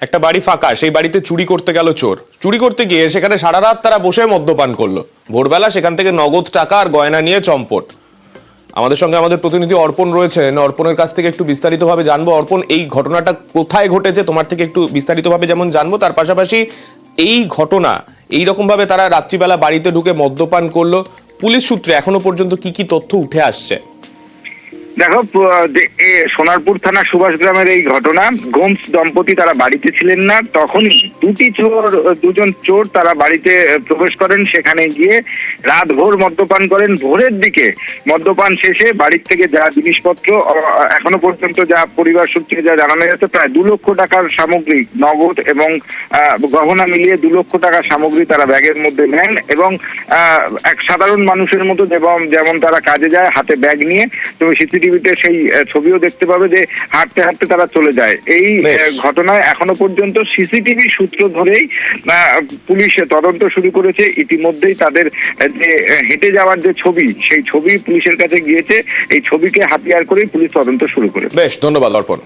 একটা বাড়ি ফাঁকা, সেই বাড়িতে চুরি করতে গেল চোর। চুরি করতে গিয়ে সেখানে সারা রাত তারা বসে মদ্যপান করলো। ভোরবেলা সেখান থেকে নগদ টাকা আর গয়না নিয়ে চম্পট। আমাদের সঙ্গে আমাদের প্রতিনিধি অর্পণ রয়েছেন, অর্পণের কাছ থেকে একটু বিস্তারিতভাবে জানবো। অর্পণ, এই ঘটনাটা কোথায় ঘটেছে তোমার থেকে একটু বিস্তারিতভাবে যেমন জানবো, তার পাশাপাশি এই ঘটনা এইরকম ভাবে তারা রাত্রিবেলা বাড়িতে ঢুকে মদ্যপান করলো, পুলিশ সূত্রে এখনো পর্যন্ত কি কি তথ্য উঠে আসছে? দেখো, সোনারপুর থানা সুভাষ গ্রামের এই ঘটনা। গোমস দম্পতি তারা বাড়িতে ছিলেন না, তখনই দুজন চোর তারা বাড়িতে প্রবেশ করেন। সেখানে গিয়ে রাত ভোর মদ্যপান করেন। ভোরের দিকে মদ্যপান শেষে বাড়ির থেকে যা জিনিসপত্র, এখনো পর্যন্ত যা পরিবার সূত্রে যা জানানো যাচ্ছে, প্রায় 2 লক্ষ টাকার সামগ্রী, নগদ এবং গহনা মিলিয়ে 2 লক্ষ টাকার সামগ্রী তারা ব্যাগের মধ্যে নেন। এবং এক সাধারণ মানুষের মতো যেমন তারা কাজে যায় হাতে ব্যাগ নিয়ে, তুমি সিসিটিভিতে সেই ছবিও দেখতে পাবে যে হাঁটতে হাঁটতে তারা চলে যায়। এই ঘটনায় এখনো পর্যন্ত সিসিটিভি সূত্র ধরেই পুলিশ তদন্ত শুরু করেছে। ইতিমধ্যেই তাদের যে হেঁটে যাওয়ার যে ছবি, সেই ছবি পুলিশের কাছে গিয়েছে। এই ছবিকে হাতিয়ার করেই পুলিশ তদন্ত শুরু করেছে। বেশ, ধন্যবাদ অর্পণ।